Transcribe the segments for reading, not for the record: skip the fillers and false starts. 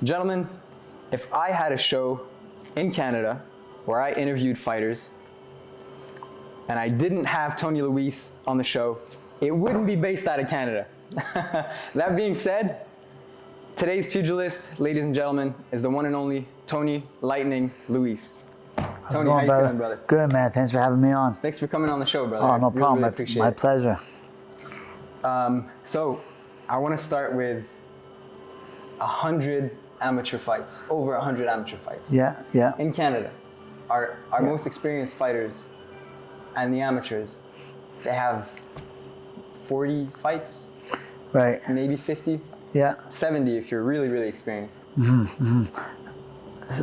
Gentlemen, if I had a show in Canada where I interviewed fighters and I didn't have Tony Luis on the show, it wouldn't be based out of Canada. That being said, today's pugilist, ladies and gentlemen, is the one and only Tony Lightning Luis. Tony, how you feeling, brother? Good, man. Thanks for having me on. Thanks for coming on the show, brother. Oh, no problem. Really appreciate My it. pleasure. So, I want to start with 100 amateur fights, over 100 amateur fights. Yeah, yeah. In Canada, our most experienced fighters and the amateurs, they have 40 fights, Right. maybe 50, Yeah. 70 if you're really, really experienced.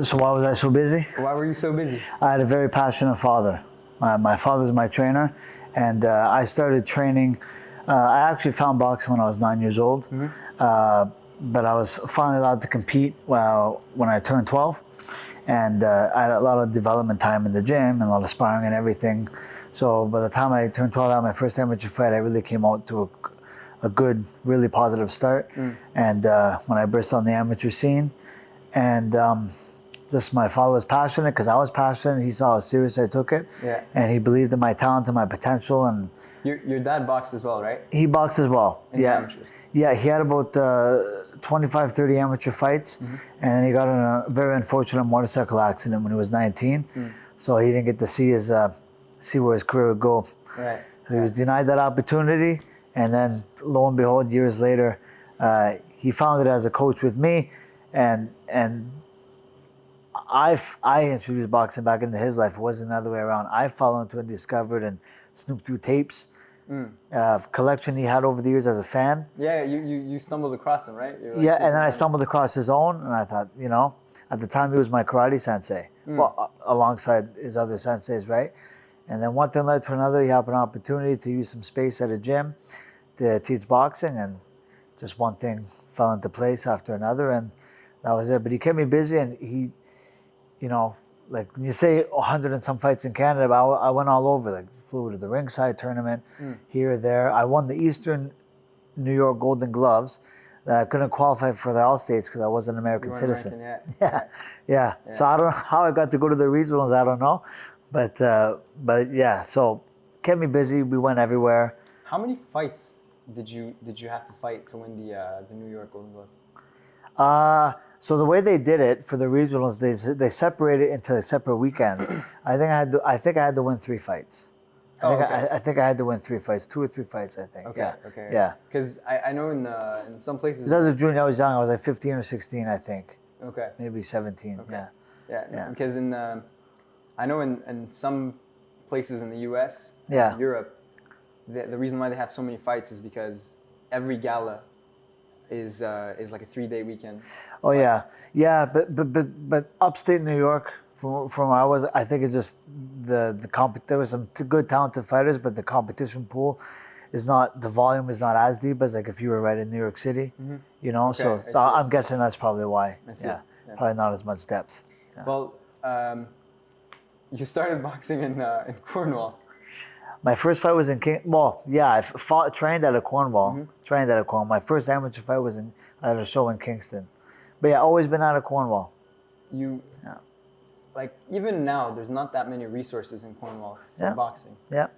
So why was I so busy? Why were you so busy? I had a very passionate father. My father's my trainer, and I started training. I actually found boxing when I was 9 years old, but I was finally allowed to compete when I turned 12. And I had a lot of development time in the gym and a lot of sparring and everything. So by the time I turned 12, I had my first amateur fight, I really came out to a good, really positive start. And when I burst on the amateur scene, and just my father was passionate because I was passionate. He saw how serious I took it, and he believed in my talent and my potential. And your dad boxed as well, right? he boxed as well. In amateurs. Yeah, he had about 25, 30 amateur fights, and he got in a very unfortunate motorcycle accident when he was 19. So he didn't get to see where his career would go. Right. So he was denied that opportunity, and then lo and behold, years later, he found it as a coach with me, and I introduced boxing back into his life. It wasn't the other way around. I fell into and discovered and snooped through tapes, collection he had over the years as a fan. Yeah, you stumbled across him, right? Like Yeah, and then I stumbled across his own, and I thought, at the time he was my karate sensei, well, alongside his other senseis, right? And then one thing led to another. He had an opportunity to use some space at a gym to teach boxing, and just one thing fell into place after another, and that was it. But he kept me busy, and he, like when you say 100 and some fights in Canada, I went all over, like flew to the ringside tournament, here or there. I won the Eastern New York Golden Gloves. I couldn't qualify for the All-States because I wasn't an American citizen. Yeah. So I don't know how I got to go to the regionals. I don't know, but yeah. So kept me busy. We went everywhere. How many fights did you have to fight to win the New York Golden Glove? So the way they did it for the regionals, they separated into separate weekends. I think I had to win 3 fights. I think I had to win 3 fights, 2 or 3 fights. I think. Okay. Yeah. Because I know in some places. As a junior, I was young. I was like 15 or 16, I think. Okay. Maybe 17. Okay. Yeah. Because I know in some places in the U.S. Yeah. and Europe, the reason why they have so many fights is because every gala is like a 3-day weekend. Oh yeah. But upstate New York, from where I was, I think it's just there was some good talented fighters, but the competition pool is not, the volume is not as deep as like if you were right in New York City, Okay, so I'm guessing that's probably why. Yeah. Probably not as much depth. Yeah. Well, you started boxing in Cornwall. My first fight was in I trained out of Cornwall. Trained out of Cornwall. My first amateur fight was at a show in Kingston. But yeah, always been out of Cornwall. Like even now, there's not that many resources in Cornwall for boxing. Yeah.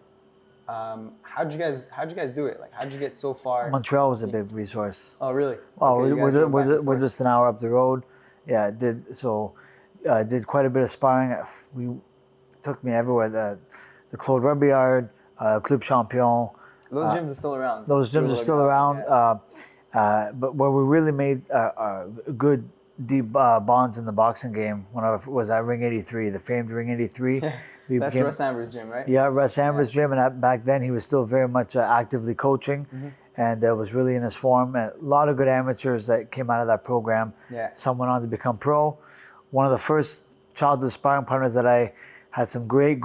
How'd you guys do it? Like, how'd you get so far? Montreal was a big resource. Oh, really? Well, Okay, we're just an hour up the road. Yeah, did quite a bit of sparring. Took me everywhere. The Claude Rugby Yard, Club Champion. Those gyms are still around. Those gyms are still around. Yeah. But where we really made good, deep bonds in the boxing game was at Ring 83, the famed Ring 83. That's Russ Amber's gym, right? Yeah, Russ Amber's gym. And back then he was still very much actively coaching, and was really in his form. And a lot of good amateurs that came out of that program. Yeah. Some went on to become pro. One of the first childhood sparring partners that I had some great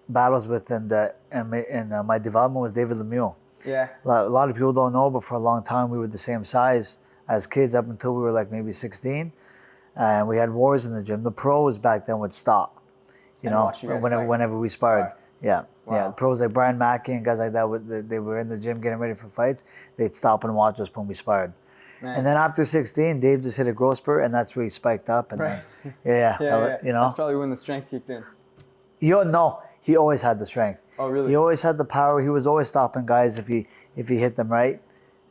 battles with in my development was David Lemieux. Yeah. A lot of people don't know, but for a long time we were the same size as kids up until we were like maybe 16, and we had wars in the gym. The pros back then would stop, whenever we sparred. Yeah. Wow. Yeah, pros like Brian Mackey and guys like that, they were in the gym getting ready for fights. They'd stop and watch us when we sparred. Man. And then after 16, Dave just hit a growth spurt, and that's where he spiked up. And Right. then, Yeah. you know. That's probably when the strength kicked in. No, he always had the strength. Oh, really? He always had the power. He was always stopping guys if he hit them right.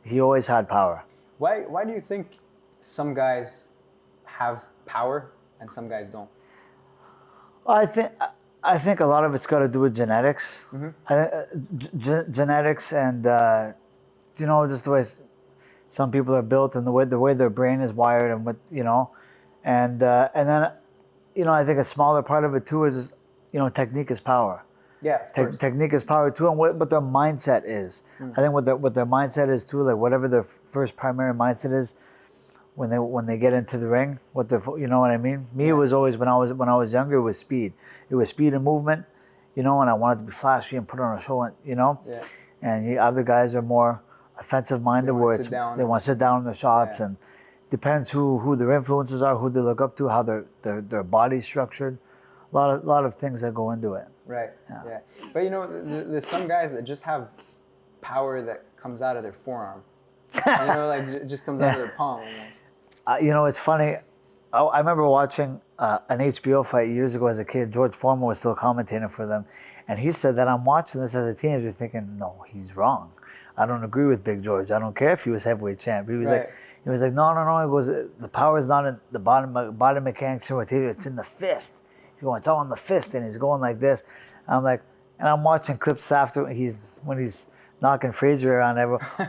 He always had power. Why do you think some guys have power and some guys don't? I think a lot of it's got to do with genetics. Genetics and just the way some people are built and the way their brain is wired and what and then I think a smaller part of it too is technique is power. Yeah, technique is power too, and what their mindset is. I think what their mindset is too, like whatever their first primary mindset is, when they get into the ring, what what I mean. Me, it was always when I was younger, it was speed. It was speed and movement, and I wanted to be flashy and put on a show, Yeah. And the other guys are more offensive minded, where they want to sit down on the shots, and depends who their influences are, who they look up to, how their body's structured. A lot of things that go into it. Right. Yeah. But there's some guys that just have power that comes out of their forearm. Like it just comes out of their palm almost. It's funny. I remember watching an HBO fight years ago as a kid. George Foreman was still commentating for them, and he said that I'm watching this as a teenager, thinking, no, he's wrong. I don't agree with Big George. I don't care if he was heavyweight champ. He was like, no. He goes, the power is not in the bottom mechanics, it's in the fist. He's going, it's all in the fist, and he's going like this. I'm like, and I'm watching clips after when he's knocking Frazier around.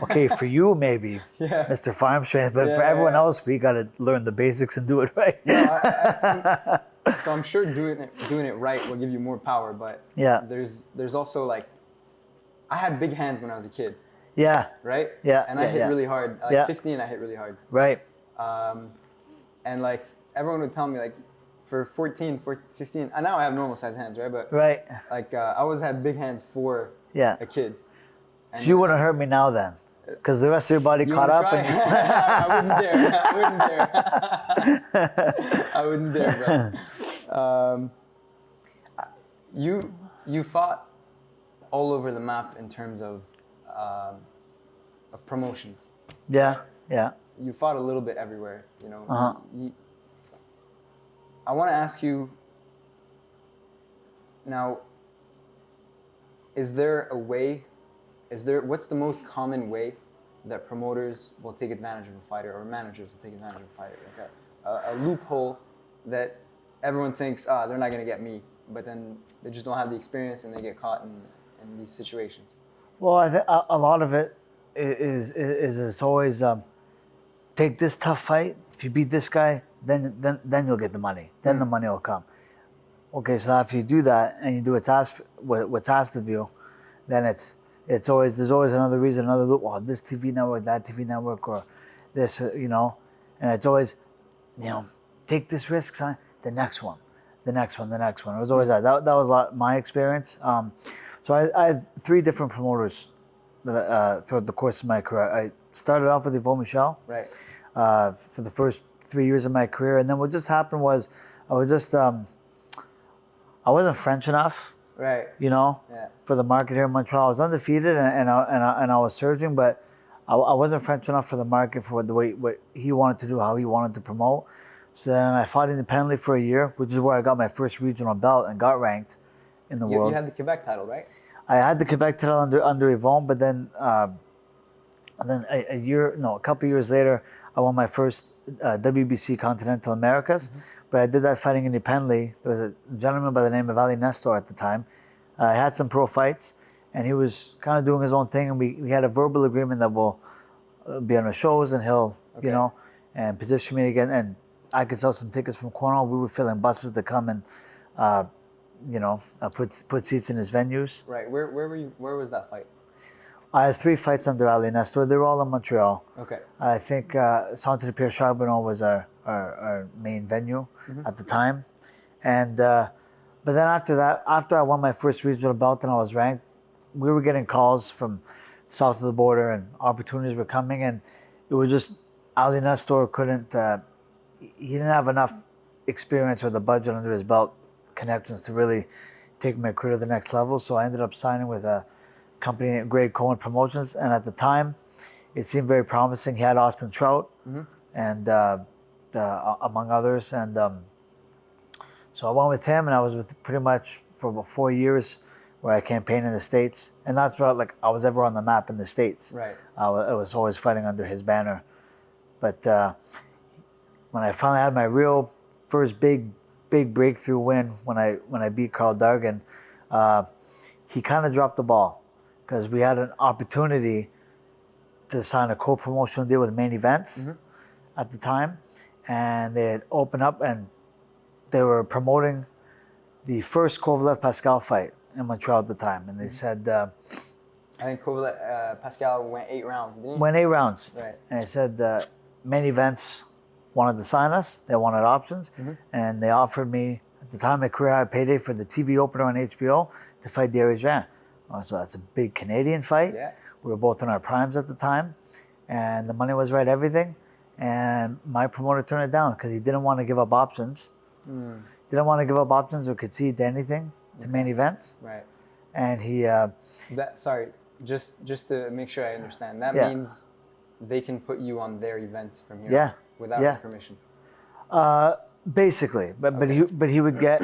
Okay, for you maybe, Mr. Farm Strength, but for everyone else, we got to learn the basics and do it right. So I'm sure doing it right will give you more power, but there's also like, I had big hands when I was a kid. Yeah. Right? Yeah. And I hit really hard. Like 15, I hit really hard. Right. And like everyone would tell me like, for 15, and now I have normal size hands, right? But like I always had big hands for a kid. And so you wouldn't hurt me now then, because the rest of your body caught up. And I wouldn't dare. Bro. You fought all over the map in terms of promotions. Yeah. You fought a little bit everywhere, I want to ask you now, what's the most common way that promoters will take advantage of a fighter or managers will take advantage of a fighter? Like a loophole that everyone thinks, they're not going to get me, but then they just don't have the experience and they get caught in these situations. Well, I think a lot of it is always take this tough fight. If you beat this guy, then you'll get the money. Then the money will come. Okay, so after you do that and you do what's asked of you, then there's always another reason, another loop. Oh, this TV network, that TV network, or this, and it's always, take this risk, son. The next one. It was always that. That was my experience. So I had 3 different promoters throughout the course of my career. I started off with Yvon Michel. Right. For the first 3 years of my career, and then what just happened was I wasn't French enough, right? For the market here in Montreal. I was undefeated and I was surging, but I wasn't French enough for the market for what he wanted to do, how he wanted to promote. So then I fought independently for a year, which is where I got my first regional belt and got ranked in the world. You had the Quebec title, right? I had the Quebec title under Yvon, but then a couple years later, I won my first WBC Continental Americas, but I did that fighting independently. There was a gentleman by the name of Ali Nestor at the time. I had some pro fights, and he was kind of doing his own thing, and we had a verbal agreement that we'll be on the shows, and he'll, and position me again, and I could sell some tickets from Cornwall. We were filling buses to come and, put seats in his venues. Right. Where were you? Where was that fight? I had 3 fights under Ali Nestor. They were all in Montreal. Okay. I think Centre de Pierre Charbonneau was our main venue at the time. And but then after that, after I won my first regional belt and I was ranked, we were getting calls from south of the border and opportunities were coming. And it was just Ali Nestor couldn't, he didn't have enough experience or the budget under his belt connections to really take my career to the next level. So I ended up signing with a company named Greg Cohen Promotions, and at the time, it seemed very promising. He had Austin Trout, and among others, and so I went with him, and I was with pretty much for about 4 years, where I campaigned in the States, and that's what like I was ever on the map in the States. Right. I was always fighting under his banner, but when I finally had my real first big breakthrough win, when I beat Carl Dargan, he kind of dropped the ball, because we had an opportunity to sign a co-promotional deal with Main Events at the time, and they had opened up and they were promoting the first Kovalev-Pascal fight in Montreal at the time, and they said, I think Pascal went 8 rounds, didn't he? went 8 rounds. Right. And they said Main Events wanted to sign us, they wanted options, and they offered me, at the time, a career high payday for the TV opener on HBO to fight Darius Jean. So that's a big Canadian fight. Yeah. We were both in our primes at the time, and the money was right, everything. And my promoter turned it down because he didn't want to give up options. Didn't want to give up options or concede to anything, to Main Events. Right. And he... Sorry, just to make sure I understand, that means they can put you on their events from here on, without his permission. Basically, but he would get...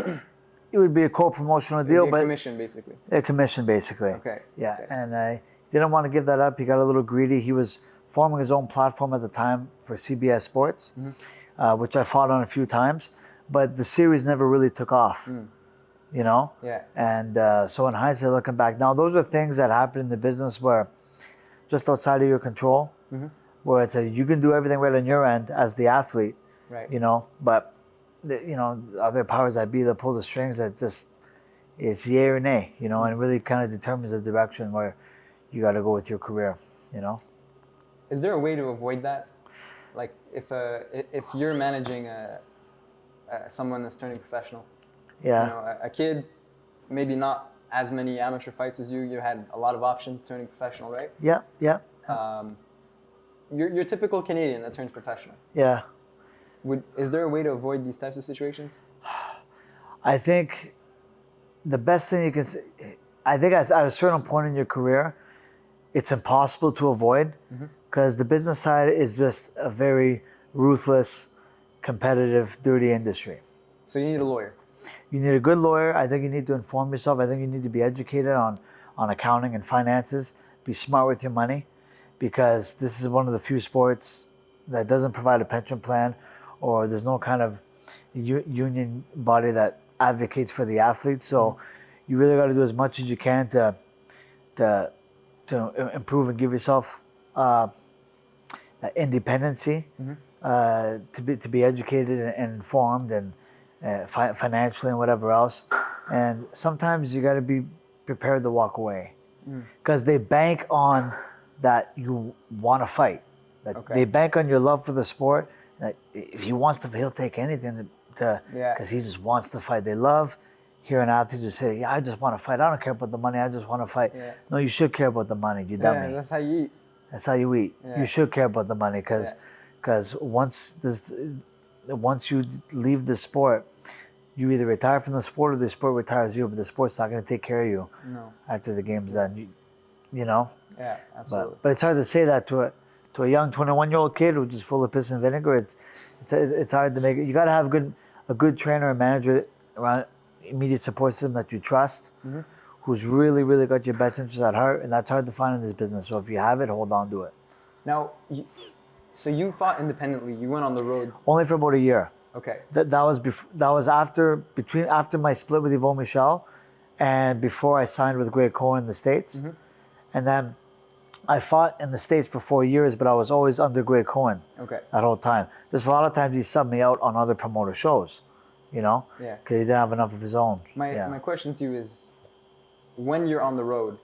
It would be a co-promotional deal, but... commission, basically. A commission, basically. Okay. Yeah, okay. and I didn't want to give that up. He got a little greedy. He was forming his own platform at the time for CBS Sports, which I fought on a few times, but the series never really took off, you know? Yeah. And so in hindsight, looking back, now those are things that happen in the business where just outside of your control, where it's you can do everything right on your end as the athlete, right. you know, but other powers that be that pull the strings, that just, it's yay or nay, you know, and it really kind of determines the direction where you got to go with your career, you know. Is there a way to avoid that? Like if you're managing someone that's turning professional, you know, a kid, maybe not as many amateur fights as you had a lot of options turning professional, right? Yeah. Your typical Canadian that turns professional. Yeah. Is there a way to avoid these types of situations? I think the best thing you can say, I think at a certain point in your career, it's impossible to avoid, because the business side is just a very ruthless, competitive, dirty industry. So you need a lawyer. You need a good lawyer. I think you need to inform yourself. I think you need to be educated on accounting and finances. Be smart with your money, because this is one of the few sports that doesn't provide a pension plan, or there's no kind of union body that advocates for the athletes. So you really got to do as much as you can to improve and give yourself independency, to be educated and informed, and financially and whatever else. And sometimes you got to be prepared to walk away, because they bank on that you want to fight. They bank on your love for the sport. That if he wants to, he'll take anything because he just wants to fight. They love hearing athletes who say, "Yeah, I just want to fight. I don't care about the money. I just want to fight." Yeah. No, you should care about the money. You dummy. Yeah, that's how you eat. That's how you eat. Yeah. You should care about the money, because once you leave the sport, you either retire from the sport or the sport retires you. But the sport's not going to take care of you after the game's done. You know. Yeah, absolutely. But it's hard to say that to a young 21-year-old kid who's just full of piss and vinegar. It's hard to make it. You got to have a good trainer and manager around, immediate support system that you trust, who's really, really got your best interests at heart, and that's hard to find in this business. So if you have it, hold on to it. Now, so you fought independently. You went on the road. Only for about a year. Okay. That was after my split with Yvon Michel, and before I signed with Greg Cohen in the States, and then I fought in the States for 4 years, but I was always under Greg Cohen. Okay. That whole time. There's a lot of times he subbed me out on other promoter shows, you know? Yeah. Because he didn't have enough of his own. My question to you is, when you're on the road,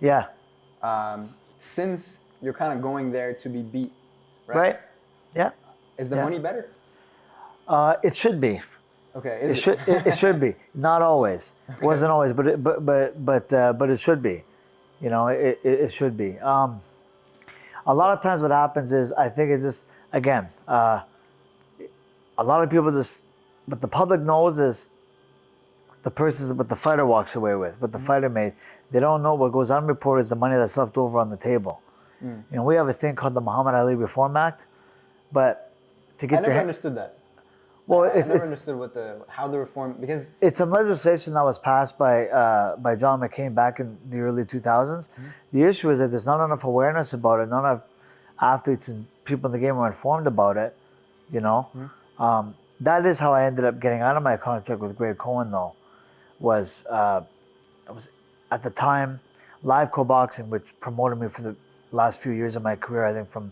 since you're kind of going there to be beat, right? Yeah. Is the money better? It should be. Okay. It should be. Not always. It wasn't always, but it should be. You know, it should be. A lot of times what happens is, I think it just, again, a lot of people just, what the public knows is what the fighter walks away with, what the fighter made. They don't know what goes unreported is the money that's left over on the table. You know, we have a thing called the Muhammad Ali Reform Act, but to I get never your understood that. well, I it's never understood how the reform, because it's some legislation that was passed by John McCain back in the early 2000s. The issue is that there's not enough awareness about it. None of athletes and people in the game are informed about it. You know, that is how I ended up getting out of my contract with Greg Cohen. Though, was I was at the time Live Co Boxing, which promoted me for the last few years of my career. I think from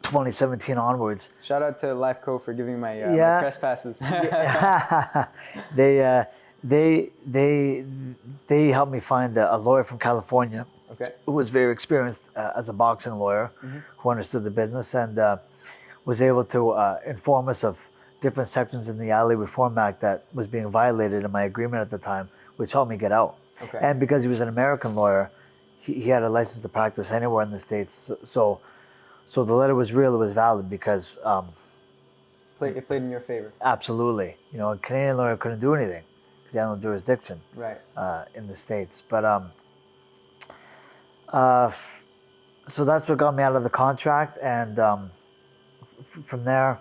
2017 onwards. shout out to Lifeco for giving my, my Yeah. press passes. they helped me find a lawyer from California Okay. who was very experienced as a boxing lawyer, who understood the business and was able to inform us of different sections in the Ali Reform Act that was being violated in my agreement at the time, which helped me get out. Okay. And because he was an American lawyer, he had a license to practice anywhere in the States. So the letter was real, it was valid because It played in your favor. absolutely, you know, a Canadian lawyer couldn't do anything because he had no jurisdiction Right. in the States. But so that's what got me out of the contract, and from there,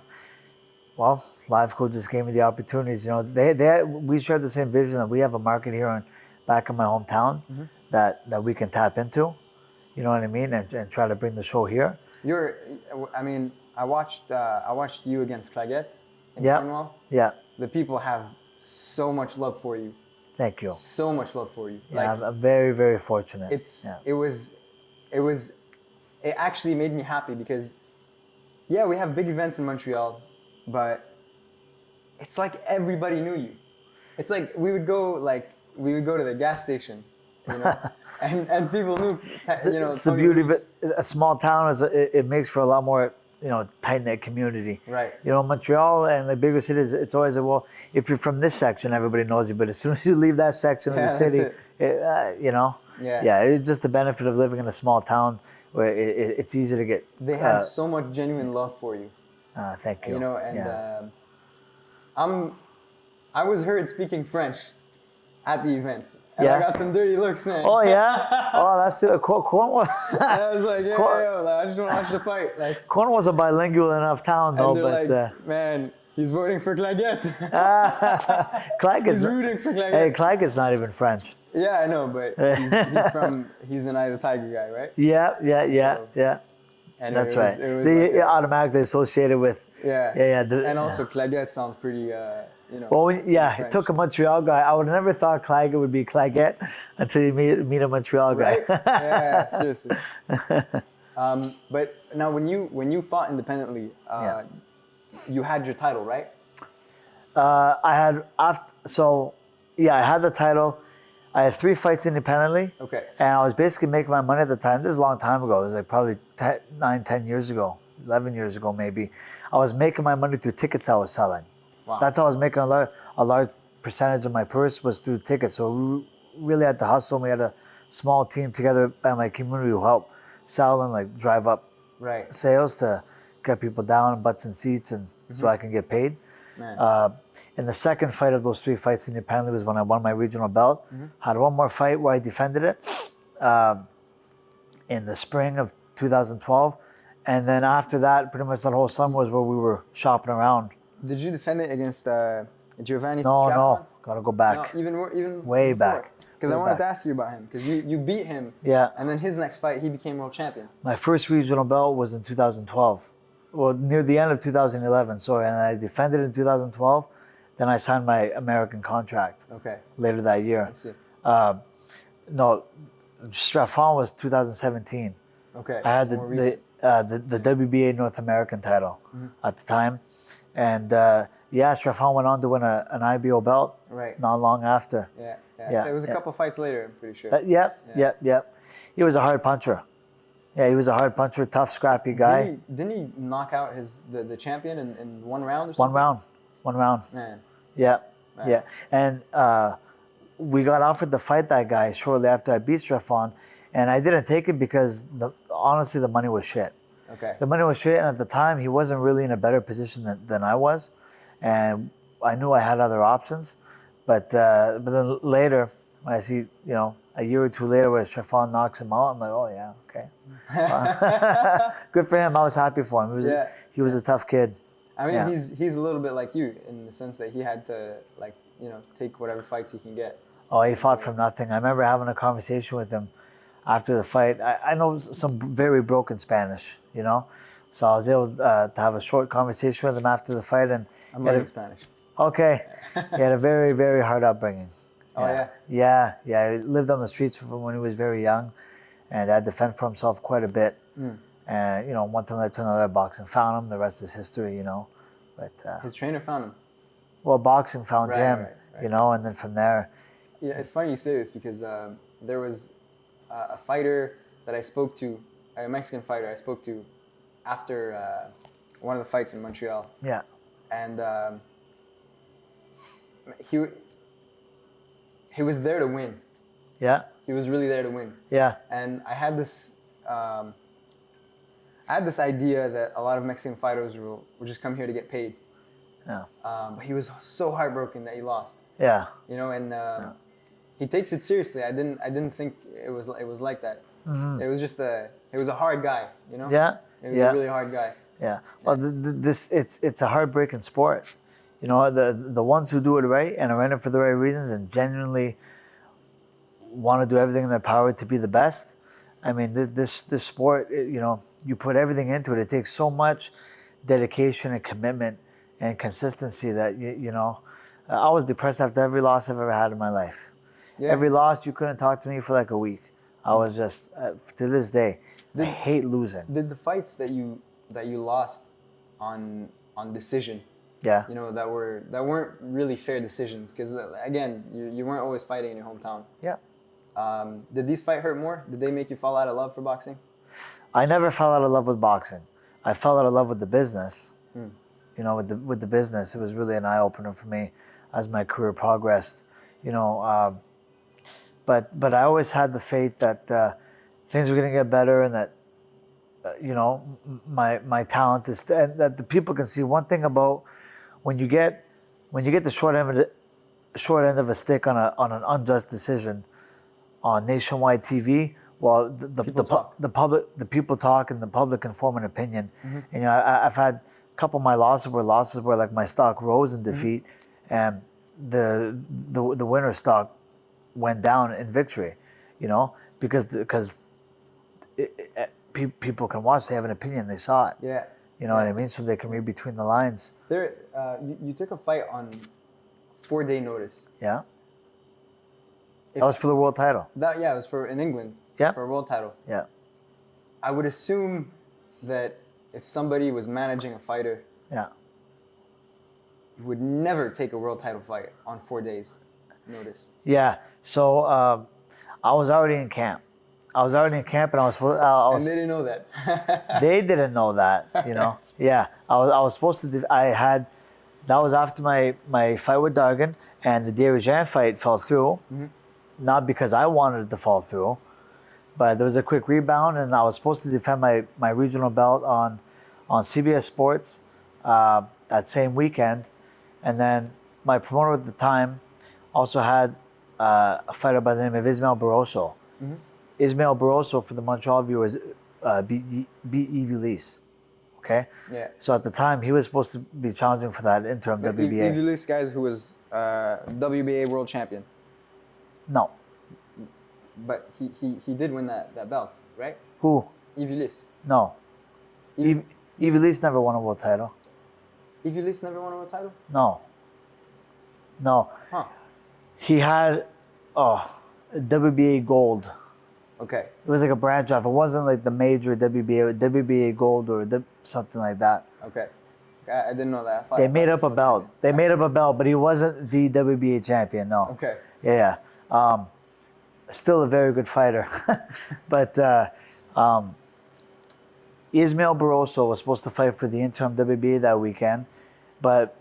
well, Liveco just gave me the opportunities. You know, we shared the same vision that we have a market here back in my hometown that we can tap into. You know what I mean, and try to bring the show here. I watched you against Claggett in Yeah. Cornwall. Yeah, The people have so much love for you. thank you. So much love for you. Yeah, I'm very, very fortunate. It actually made me happy because, yeah, we have big events in Montreal, but it's like everybody knew you. It's like we would go to the gas station, you know, and people knew, you know. It's the beauty of it. A small town it makes for a lot more, you know, tight knit community. Right. You know, Montreal and the bigger cities, it's always well, if you're from this section, everybody knows you. But as soon as you leave that section of the city, you know, it's just the benefit of living in a small town where it's easy to get. They have so much genuine love for you. Thank you. You know, and I was heard speaking French at the event. And I got some dirty looks, man. Oh yeah. Oh, that's Cornwall. I was like, I just want to watch the fight. Like, Cornwall's a bilingual enough town, though. And but they're like, man, he's voting for Claggett. Claggett's He's rooting for Claggett. Hey, Claggett's not even French. Yeah, I know, but he's an Eye of the Tiger guy, right? Yeah. And That's right. They automatically associated with. Yeah. And also Claggett sounds pretty, you know. Well, it took a Montreal guy. I would have never thought Claggett would be Claggett until you meet a Montreal guy. Right? Yeah, seriously. But now, when you fought independently, you had your title, right? I had I had the title. I had 3 fights independently. Okay. And I was basically making my money at the time. This is a long time ago. It was like probably 10 years ago, 11 years ago maybe. I was making my money through tickets I was selling. Wow. That's how I was making a large percentage of my purse was through tickets. So we really had to hustle. We had a small team together by my community who helped sell and like drive up sales to get people down, butts and seats, and so I can get paid. Man. And the second fight of those 3 fights independently was when I won my regional belt. Had one more fight where I defended it in the spring of 2012. And then after that, pretty much that whole summer was where we were shopping around. Did you defend it against Giovanni? No. Gotta go back. No, even way back. Because I wanted to ask you about him. Because you beat him. Yeah. And then his next fight, he became world champion. My first regional belt was in 2012. Well, near the end of 2011. Sorry, and I defended in 2012. Then I signed my American contract. Okay. Later that year. I see. No, Strafon was 2017. Okay. I had the WBA North American title at the time, and Strafon went on to win an IBO belt. Right. Not long after. Yeah. It was a couple fights later, I'm pretty sure. Yep. He was a hard puncher. Yeah, he was a hard puncher, tough, scrappy guy. Didn't he knock out the champion in one round or something? One round. Man. Yeah. And we got offered to fight that guy shortly after I beat Strafon, and I didn't take it because honestly the money was shit. Okay. The money was shit, and at the time he wasn't really in a better position than I was, and I knew I had other options, but then later When I see, a year or two later where Stefan knocks him out, I'm like, oh yeah, okay. Good for him. I was happy for him. He was a tough kid. I mean, Yeah. he's a little bit like you in the sense that he had to take whatever fights he can get. Oh, he fought from nothing. I remember having a conversation with him after the fight. I know some very broken Spanish, so I was able to have a short conversation with him after the fight. And I'm learning Spanish. Okay. He had a very, very hard upbringing. Oh, yeah? Yeah. He lived on the streets from when he was very young and had to fend for himself quite a bit. And, one thing led to another. Boxing found him. The rest is history, But his trainer found him? Well, boxing found him, right. And then from there. Yeah, it's funny you say this because there was a fighter that I spoke to, a Mexican fighter I spoke to after one of the fights in Montreal. Yeah. And he was there to win. Yeah. He was really there to win. Yeah. And I had this idea that a lot of Mexican fighters will just come here to get paid. Yeah. But he was so heartbroken that he lost. Yeah. And he takes it seriously. I didn't think it was like that. Mm-hmm. It was just it was a hard guy, Yeah. It was a really hard guy. Yeah. Well, it's a heartbreaking sport. The ones who do it right and are in it for the right reasons and genuinely want to do everything in their power to be the best. I mean, this sport, you put everything into it. It takes so much dedication and commitment and consistency that I was depressed after every loss I've ever had in my life. Yeah. Every loss, you couldn't talk to me for like a week. I was just to this day, I hate losing. Did the fights that you lost on decision? Yeah. That weren't really fair decisions because again, you weren't always fighting in your hometown. Yeah. Did these fights hurt more? Did they make you fall out of love for boxing? I never fell out of love with boxing. I fell out of love with the business. With the business, it was really an eye opener for me as my career progressed. But I always had the faith that things were going to get better and that my talent is and that the people can see. One thing about when you get the short end of a stick on an unjust decision on nationwide TV, well, the people talk and the public can form an opinion. Mm-hmm. And I've had a couple of my losses where like my stock rose in defeat, and the winner's stock went down in victory, because people can watch, they have an opinion, they saw it. Yeah. What I mean? So they can read between the lines. There, you took a fight on 4-day notice. Yeah. That was for the world title. It was in England. Yeah. For a world title. Yeah. I would assume that if somebody was managing a fighter, yeah, you would never take a world title fight on 4 days notice. Yeah. So I was already in camp. And I was supposed. And they didn't know that. They didn't know that. Yeah. I was supposed to. That was after my fight with Dargan, and the Dirijan fight fell through. Mm-hmm. Not because I wanted it to fall through, but there was a quick rebound, and I was supposed to defend my regional belt on CBS Sports that same weekend, and then my promoter at the time also had a fighter by the name of Ismael Barroso. Mm-hmm. Ismael Barroso, for the Montreal viewers, beat Pugilist. Okay? Yeah. So at the time, he was supposed to be challenging for that interim WBA. Pugilist, guys, who was WBA world champion. No. But he did win that belt, right? Who? Pugilist. No. Pugilist never won a world title. Pugilist never won a world title? No. Huh. He had WBA gold. Okay. It was like a branch off. It wasn't like the major WBA gold or something like that. Okay. I didn't know that. They made up a belt. But he wasn't the WBA champion. No. Okay. Yeah. Still a very good fighter, but Ismael Barroso was supposed to fight for the interim WBA that weekend, but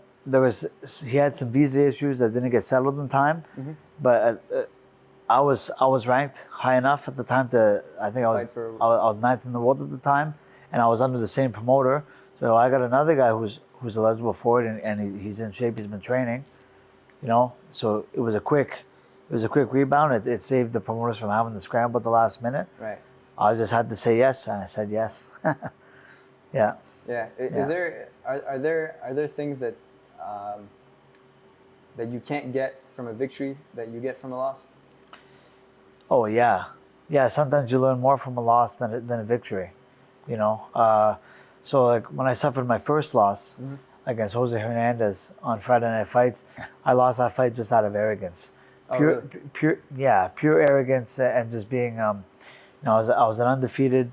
he had some visa issues that didn't get settled in time. Mm-hmm. But I was ranked high enough at the time I was ninth in the world at the time, and I was under the same promoter. So I got another guy who's eligible for it, and he's in shape. He's been training, So it was a quick It was a quick rebound. It saved the promoters from having to scramble at the last minute. Right. I just had to say yes, and I said yes. Yeah. Yeah. Is there are there things that that you can't get from a victory that you get from a loss? Oh yeah, yeah. Sometimes you learn more from a loss than a victory, you know. So like when I suffered my first loss against Jose Hernandez on Friday Night Fights, I lost that fight just out of arrogance, Really? pure arrogance and just being, I was an undefeated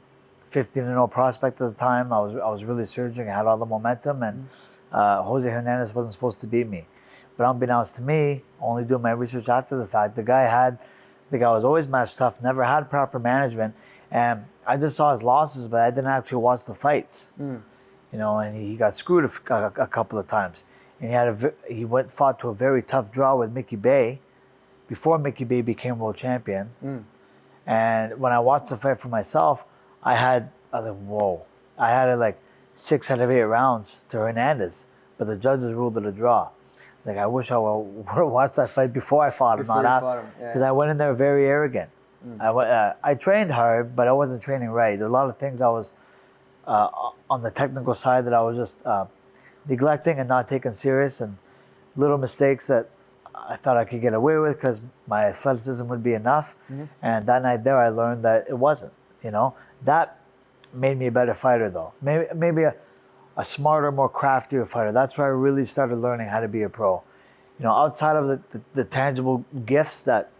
15-0 prospect at the time. I was really surging. I had all the momentum, and Jose Hernandez wasn't supposed to beat me. But unbeknownst to me, only doing my research after the fact, the guy was always match tough, never had proper management, and I just saw his losses, but I didn't actually watch the fights. And he got screwed a couple of times, and he fought to a very tough draw with Mickey Bay, before Mickey Bay became world champion. And when I watched the fight for myself, I was like, whoa, I had it like 6 out of 8 rounds to Hernandez, but the judges ruled it a draw. Like, I wish I would have watched that fight before I fought him, because I went in there very arrogant. I trained hard, but I wasn't training right. There were a lot of things I was on the technical side that I was just neglecting and not taking serious, and little mistakes that I thought I could get away with because my athleticism would be enough. And that night there, I learned that it wasn't. That made me a better fighter, though. Maybe a smarter, more craftier fighter. That's where I really started learning how to be a pro. Outside of the tangible gifts that,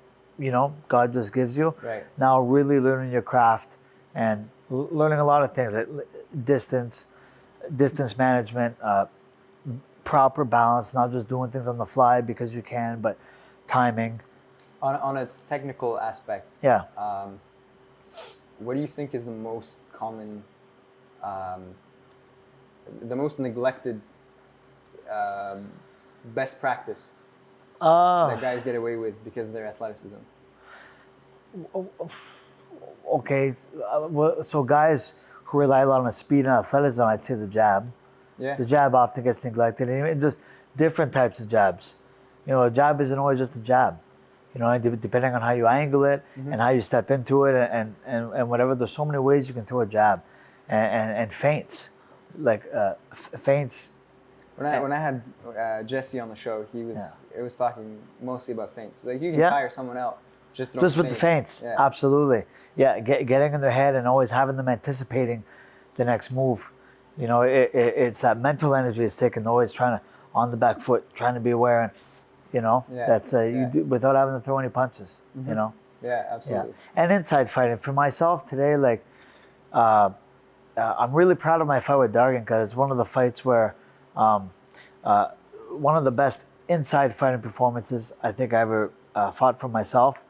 God just gives you. Right. Now really learning your craft and learning a lot of things like distance management, proper balance, not just doing things on the fly because you can, but timing. On a technical aspect. Yeah. What do you think is the most common, the most neglected best practice that guys get away with because of their athleticism? Okay, so guys who rely a lot on speed and athleticism, I'd say the jab. Yeah. The jab often gets neglected, and just different types of jabs. A jab isn't always just a jab. Depending on how you angle it and how you step into it and whatever. There's so many ways you can throw a jab, and feints, like feints. When I had Jesse on the show, it was talking mostly about feints. Like, you can tire someone out just with the feints. Yeah. Absolutely. Yeah, getting in their head and always having them anticipating the next move. It's that mental energy it's taken, always trying to on the back foot, trying to be aware, and that's you do without having to throw any punches. Yeah, absolutely. Yeah. And inside fighting for myself today, like I'm really proud of my fight with Dargan, because it's one of the fights where one of the best inside fighting performances I think I ever fought for myself,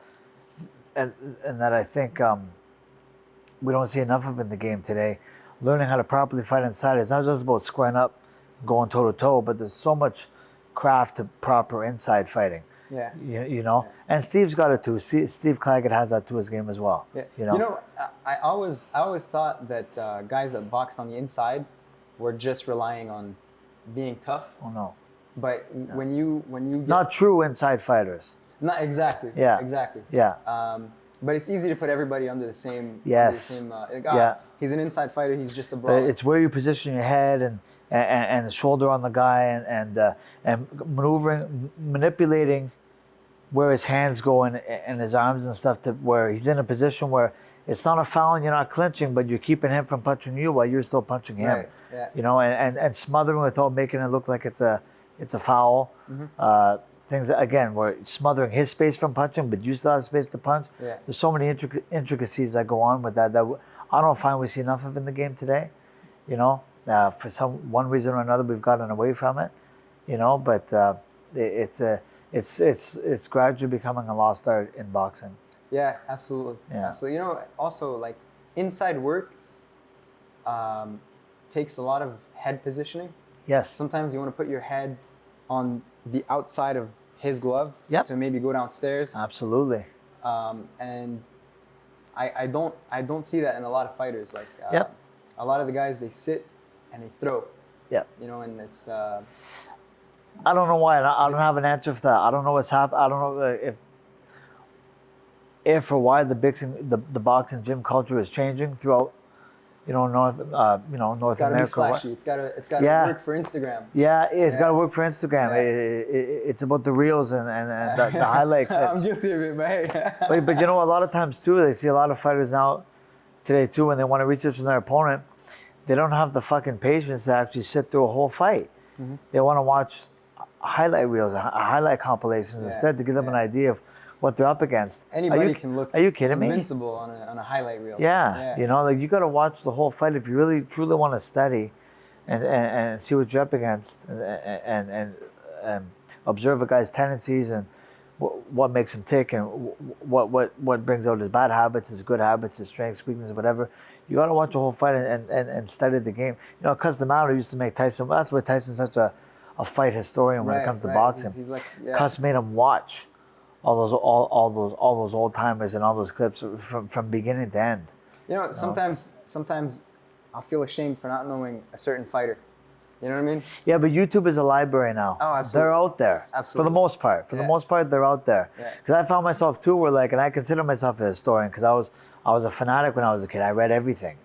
and that I think we don't see enough of in the game today. Learning how to properly fight inside, it's not just about squaring up, going toe to toe, but there's so much craft to proper inside fighting. Yeah. And Steve's got it too. Steve Claggett has that to his game as well. Yeah. I always thought that guys that boxed on the inside were just relying on being tough. Oh no. But when you get, not true inside fighters. Not exactly. Yeah. Exactly. Yeah. But it's easy to put everybody under the same. Yes. He's an inside fighter. He's just a brawler. It's where you position your head and the shoulder on the guy and manipulating where his hands go and his arms and stuff, to where he's in a position where it's not a foul and you're not clinching, but you're keeping him from punching you while you're still punching him. Right. Yeah. And smothering without making it look like it's a foul. Things that, again, where smothering his space from punching, but you still have space to punch. Yeah. There's so many intricacies that go on with that I don't find we see enough of in the game today. For one reason or another, we've gotten away from it. But it's gradually becoming a lost art in boxing. Yeah, absolutely. Yeah. So also, like, inside work takes a lot of head positioning. Yes. Sometimes you want to put your head on the outside of his glove to maybe go downstairs. Absolutely. And I don't see that in a lot of fighters. Like, a lot of the guys, they sit and they throw. Yeah. And it's. I don't know why. I don't have an answer for that. I don't know what's happened. I don't know if if or why the boxing gym culture is changing throughout, North It's got to be America. flashy. It's got to Yeah. work for Instagram. Yeah, it's Yeah. got to work for Instagram. Yeah. It's about the reels and the highlight clips. I'm guilty of it, but hey. But a lot of times too, they see a lot of fighters now today too, when they want to research their opponent, they don't have the fucking patience to actually sit through a whole fight. Mm-hmm. They want to watch highlight reels, highlight compilations instead to give them an idea of what they're up against. Anybody can look Are you kidding me? invincible on a highlight reel. Yeah. You got to watch the whole fight if you really truly want to study and see what you're up against and observe a guy's tendencies and what makes him tick and what brings out his bad habits, his good habits, his strengths, weaknesses, whatever. You got to watch the whole fight and study the game. Cuz the Matter used to make Tyson. That's why Tyson's such a fight historian when it comes to boxing. He's like, Cus made him watch all those old timers and all those clips from beginning to end. Sometimes I feel ashamed for not knowing a certain fighter. You know what I mean? Yeah, but YouTube is a library now. Oh, absolutely. They're out there. Absolutely. For the most part. For the most part, they're out there. Yeah. Because I found myself too, and I consider myself a historian because I was a fanatic when I was a kid. I read everything,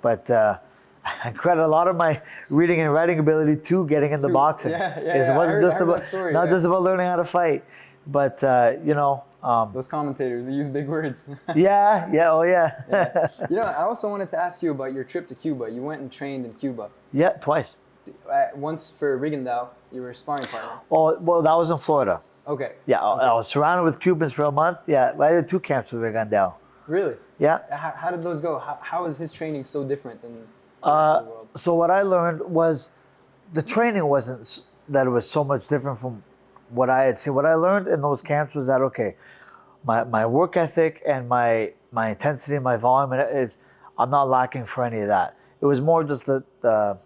But I credit a lot of my reading and writing ability to getting into boxing. It wasn't just about just about learning how to fight, but those commentators, they use big words. Oh yeah. I also wanted to ask you about your trip to Cuba. You went and trained in Cuba. Yeah, twice. Once for rigondeaux, you were a sparring partner. Oh, well, that was in Florida. Okay. Yeah, I was surrounded with Cubans for a month. Yeah, I did 2 camps with rigondeaux. Really? Yeah. How did those go? How is his training so different than the rest of the world? So what I learned was the training wasn't that it was so much different from what I had seen. What I learned in those camps was that, okay, my work ethic and my intensity and my volume, I'm not lacking for any of that. It was more just the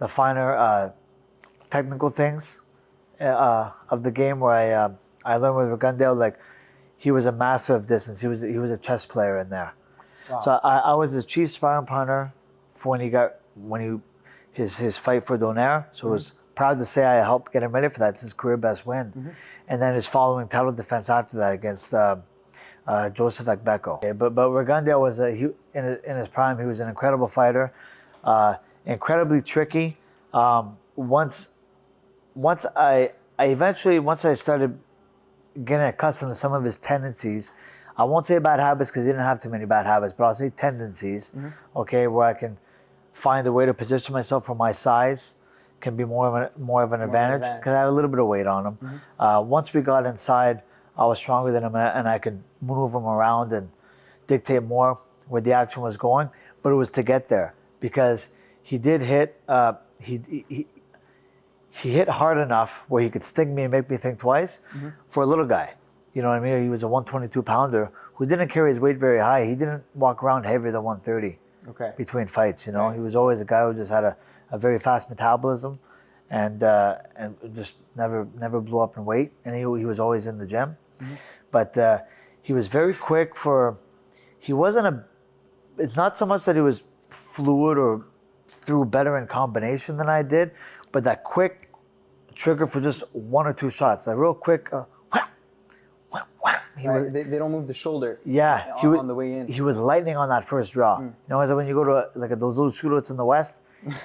finer technical things of the game where I learned with rigondeaux, like he was a master of distance. He was a chess player in there. Wow. So I was his chief sparring partner for his fight for Donaire. So I was proud to say I helped get him ready for that. It's his career best win. Mm-hmm. And then his following title defense after that against Joseph Ekbeko. Okay, but rigondeaux was in his prime. He was an incredible fighter, incredibly tricky. Once I started getting accustomed to some of his tendencies, I won't say bad habits because he didn't have too many bad habits, but I'll say tendencies. Mm-hmm. Okay, where I can find a way to position myself for my size can be more of an advantage because I had a little bit of weight on him. Mm-hmm. Once we got inside, I was stronger than him and I could move him around and dictate more where the action was going. But it was to get there because he did hit. He hit hard enough where he could sting me and make me think twice for a little guy. You know what I mean? He was a 122-pounder who didn't carry his weight very high. He didn't walk around heavier than 130 between fights. Right. He was always a guy who just had a very fast metabolism and just never blew up in weight. And he was always in the gym. Mm-hmm. But he was very quick it's not so much that he was fluid or threw better in combination than I did, but that quick trigger for just 1 or 2 shots, that real quick. They don't move the shoulder. Yeah, on the way in. He was lightning on that first draw. As when you go to those little shootouts in the West,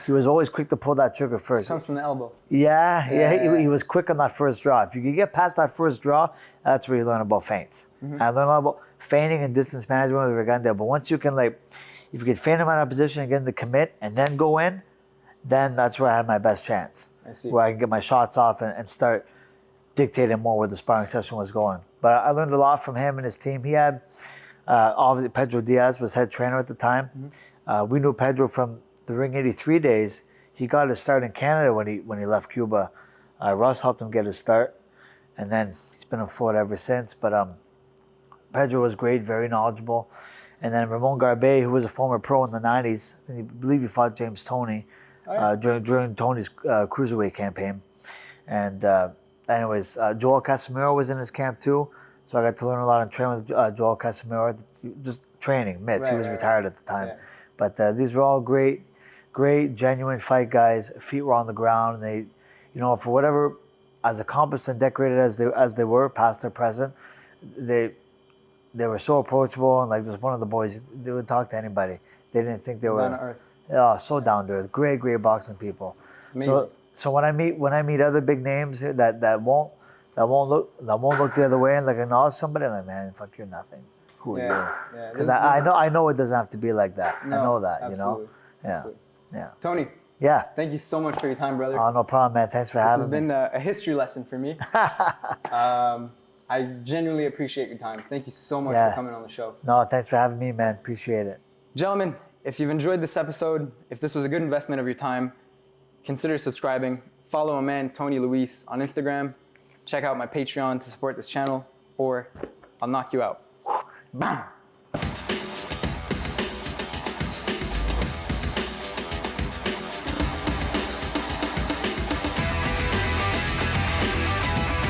he was always quick to pull that trigger first. It comes from the elbow. Yeah. He was quick on that first draw. If you could get past that first draw, that's where you learn about feints. Mm-hmm. I learned a lot about feigning and distance management with rigondeaux. But once you can if you could feint him out of position and get him to commit and then go in, then that's where I had my best chance. I see. Where I can get my shots off and start dictating more where the sparring session was going. But I learned a lot from him and his team. He had, obviously, Pedro Diaz was head trainer at the time. Mm-hmm. We knew Pedro from the Ring 83 days. He got his start in Canada when he left Cuba. Russ helped him get his start, and then he's been in Florida ever since. But Pedro was great, very knowledgeable. And then Ramon Garbe, who was a former pro in the 90s, I believe he fought James Toney during Tony's cruiserweight campaign. And Joel Casimiro was in his camp too, so I got to learn a lot and train with Joel Casimiro, just training mitts. He was retired at the time. Yeah. But these were all great, genuine fight guys. Feet were on the ground, and they, for whatever, as accomplished and decorated as they were, past or present, they were so approachable, and like there's one of the boys, they would talk to anybody. They didn't think they were Down to earth. yeah, so down to earth. Great boxing people. Amazing. So when I meet other big names here that won't look the other way and like acknowledge somebody, I'm like, man, fuck, you're nothing. Who are you? Yeah. Because I know it doesn't have to be like that. No, I know that, absolutely. you know. Yeah. Absolutely. Yeah. Tony, Yeah. thank you so much for your time, brother. Oh, no problem, man. Thanks for This having has me. been a history lesson for me. I genuinely appreciate your time. Thank you so much for coming on the show. No, thanks for having me, man. Appreciate it. Gentlemen, if you've enjoyed this episode, if this was a good investment of your time, consider subscribing. Follow my man, Tony Luis, on Instagram. Check out my Patreon to support this channel, or I'll knock you out. Bam!